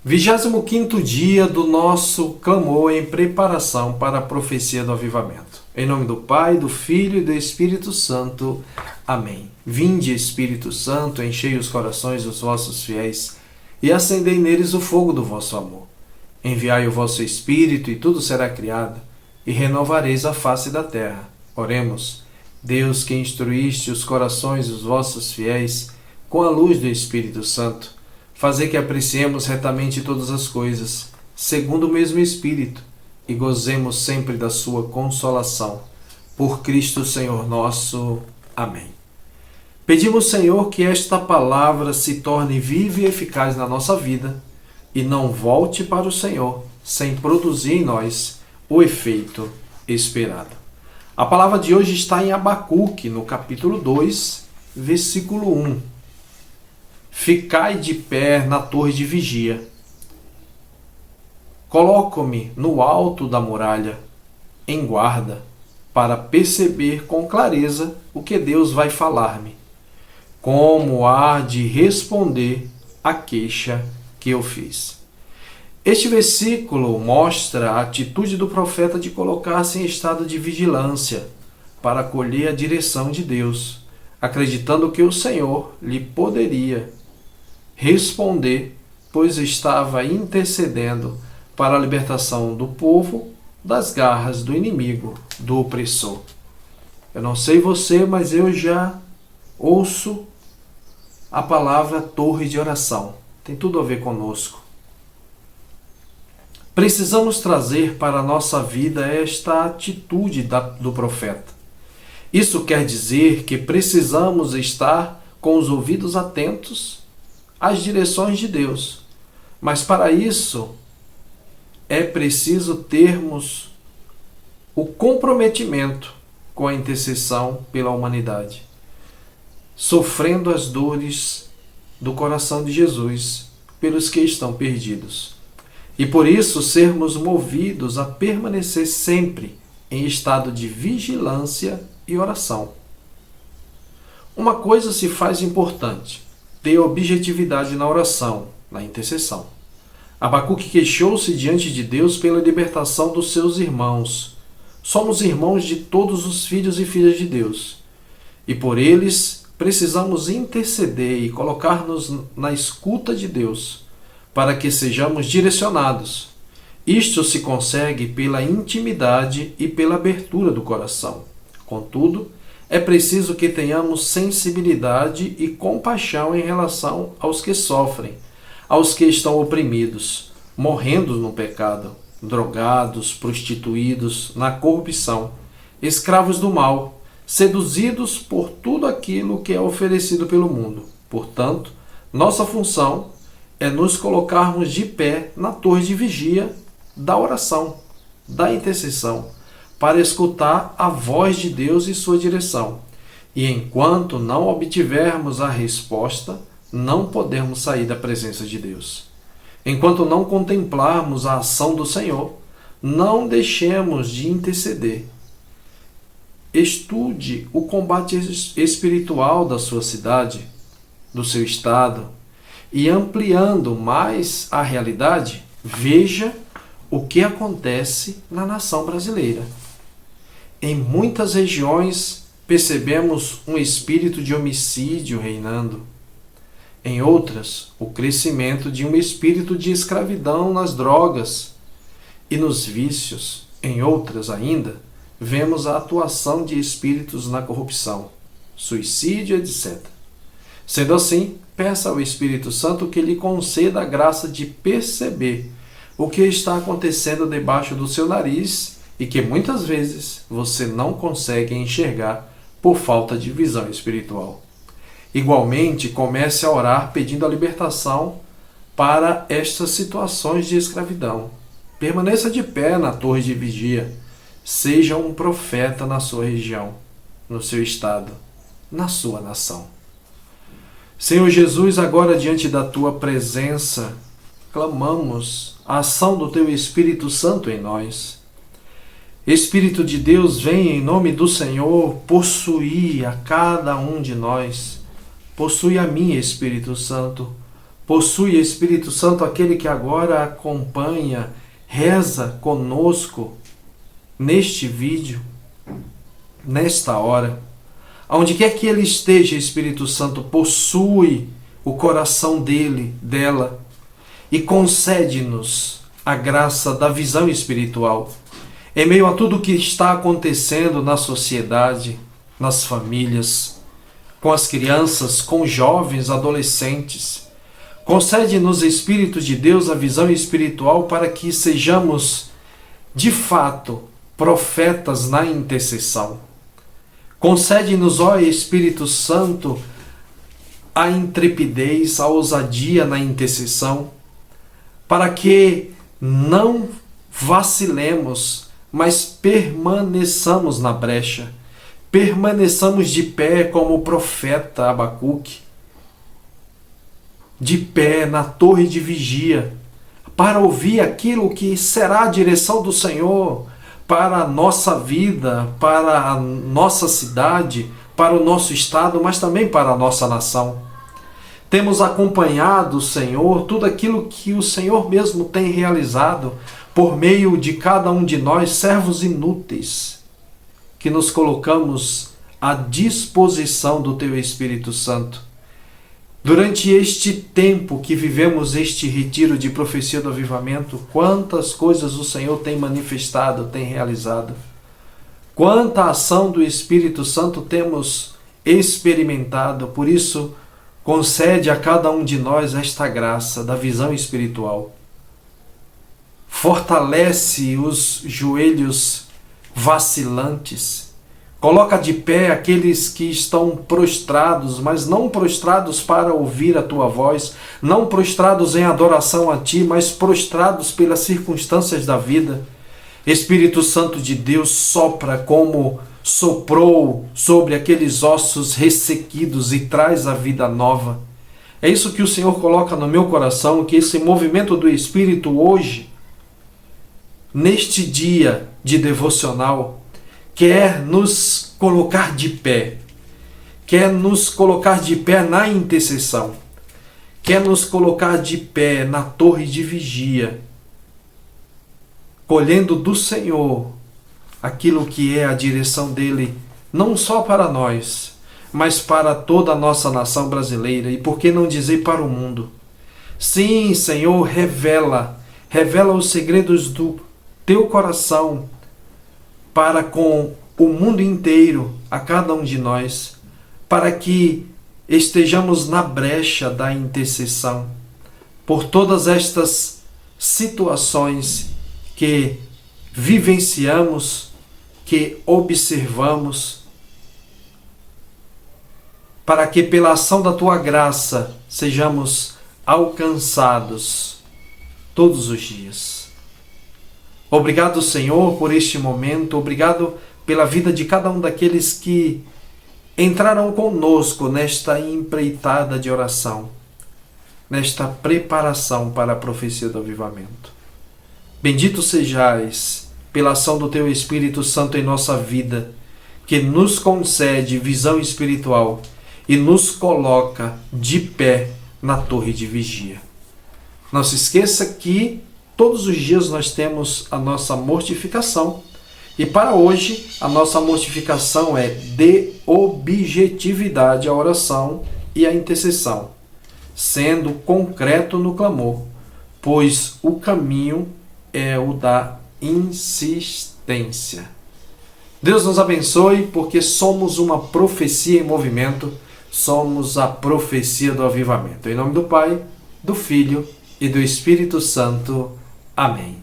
25º dia do nosso clamor em preparação para a profecia do avivamento. Em nome do Pai, do Filho e do Espírito Santo. Amém. Vinde, Espírito Santo, enchei os corações dos vossos fiéis e acendei neles o fogo do vosso amor. Enviai o vosso Espírito e tudo será criado, e renovareis a face da terra. Oremos. Deus, que instruíste os corações dos vossos fiéis com a luz do Espírito Santo, fazei que apreciemos retamente todas as coisas, segundo o mesmo Espírito, e gozemos sempre da sua consolação. Por Cristo Senhor nosso. Amém. Pedimos, Senhor, que esta palavra se torne viva e eficaz na nossa vida e não volte para o Senhor sem produzir em nós o efeito esperado. A palavra de hoje está em Abacuque, no capítulo 2, versículo 1. Ficai de pé na torre de vigia. Coloco-me no alto da muralha, em guarda, para perceber com clareza o que Deus vai falar-me. Como há de responder à queixa que eu fiz. Este versículo mostra a atitude do profeta de colocar-se em estado de vigilância para acolher a direção de Deus, acreditando que o Senhor lhe poderia responder, pois estava intercedendo para a libertação do povo das garras do inimigo, do opressor. Eu não sei você, mas eu já ouço a palavra torre de oração. Tem tudo a ver conosco. Precisamos trazer para a nossa vida esta atitude do profeta. Isso quer dizer que precisamos estar com os ouvidos atentos às direções de Deus. Mas para isso é preciso termos o comprometimento com a intercessão pela humanidade, sofrendo as dores do coração de Jesus pelos que estão perdidos. E por isso sermos movidos a permanecer sempre em estado de vigilância e oração. Uma coisa se faz importante: ter objetividade na oração, na intercessão. Abacuque queixou-se diante de Deus pela libertação dos seus irmãos. Somos irmãos de todos os filhos e filhas de Deus. E por eles precisamos interceder e colocar-nos na escuta de Deus, para que sejamos direcionados. Isto se consegue pela intimidade e pela abertura do coração. Contudo, é preciso que tenhamos sensibilidade e compaixão em relação aos que sofrem, aos que estão oprimidos, morrendo no pecado, drogados, prostituídos, na corrupção, escravos do mal, seduzidos por tudo aquilo que é oferecido pelo mundo. Portanto, nossa função é nos colocarmos de pé na torre de vigia da oração, da intercessão, para escutar a voz de Deus e sua direção. E enquanto não obtivermos a resposta, não podemos sair da presença de Deus. Enquanto não contemplarmos a ação do Senhor, não deixemos de interceder. Estude o combate espiritual da sua cidade, do seu estado, e ampliando mais a realidade, veja o que acontece na nação brasileira. Em muitas regiões percebemos um espírito de homicídio reinando. Em outras, o crescimento de um espírito de escravidão nas drogas e nos vícios. Em outras ainda, vemos a atuação de espíritos na corrupção, suicídio, etc. Sendo assim, peça ao Espírito Santo que lhe conceda a graça de perceber o que está acontecendo debaixo do seu nariz e que muitas vezes você não consegue enxergar por falta de visão espiritual. Igualmente, comece a orar pedindo a libertação para estas situações de escravidão. Permaneça de pé na torre de vigia. Seja um profeta na sua região, no seu estado, na sua nação. Senhor Jesus, agora diante da Tua presença, clamamos a ação do Teu Espírito Santo em nós. Espírito de Deus, vem em nome do Senhor possuir a cada um de nós. Possui a mim, Espírito Santo. possui Espírito Santo aquele que agora acompanha, reza conosco neste vídeo, nesta hora. Aonde quer que ele esteja, Espírito Santo, possui o coração dele, dela, e concede-nos a graça da visão espiritual. Em meio a tudo o que está acontecendo na sociedade, nas famílias, com as crianças, com jovens, adolescentes, concede-nos, Espírito de Deus, a visão espiritual para que sejamos, de fato, profetas na intercessão. Concede-nos, ó Espírito Santo, a intrepidez, a ousadia na intercessão, para que não vacilemos, mas permaneçamos na brecha, permaneçamos de pé como o profeta Abacuque, de pé na torre de vigia, para ouvir aquilo que será a direção do Senhor para a nossa vida, para a nossa cidade, para o nosso estado, mas também para a nossa nação. Temos acompanhado, Senhor, tudo aquilo que o Senhor mesmo tem realizado por meio de cada um de nós, servos inúteis, que nos colocamos à disposição do Teu Espírito Santo. Durante este tempo que vivemos este retiro de profecia do avivamento, quantas coisas o Senhor tem manifestado, tem realizado. Quanta ação do Espírito Santo temos experimentado. Por isso, concede a cada um de nós esta graça da visão espiritual. Fortalece os joelhos vacilantes. Coloca de pé aqueles que estão prostrados, mas não prostrados para ouvir a Tua voz, não prostrados em adoração a Ti, mas prostrados pelas circunstâncias da vida. Espírito Santo de Deus, sopra como soprou sobre aqueles ossos ressequidos e traz a vida nova. É isso que o Senhor coloca no meu coração, que esse movimento do Espírito hoje, neste dia de devocional, quer nos colocar de pé, quer nos colocar de pé na intercessão, quer nos colocar de pé na torre de vigia, colhendo do Senhor aquilo que é a direção dele, não só para nós, mas para toda a nossa nação brasileira, e por que não dizer para o mundo. Sim, Senhor, revela os segredos do Teu coração para com o mundo inteiro, a cada um de nós, para que estejamos na brecha da intercessão por todas estas situações que vivenciamos, que observamos, para que pela ação da Tua graça sejamos alcançados todos os dias. Obrigado, Senhor, por este momento. Obrigado pela vida de cada um daqueles que entraram conosco nesta empreitada de oração, nesta preparação para a profecia do avivamento. Bendito sejais pela ação do Teu Espírito Santo em nossa vida, que nos concede visão espiritual e nos coloca de pé na torre de vigia. Não se esqueça que todos os dias nós temos a nossa mortificação. E para hoje, a nossa mortificação é de objetividade à oração e à intercessão, sendo concreto no clamor, pois o caminho é o da insistência. Deus nos abençoe, porque somos uma profecia em movimento, somos a profecia do avivamento. Em nome do Pai, do Filho e do Espírito Santo. Amém.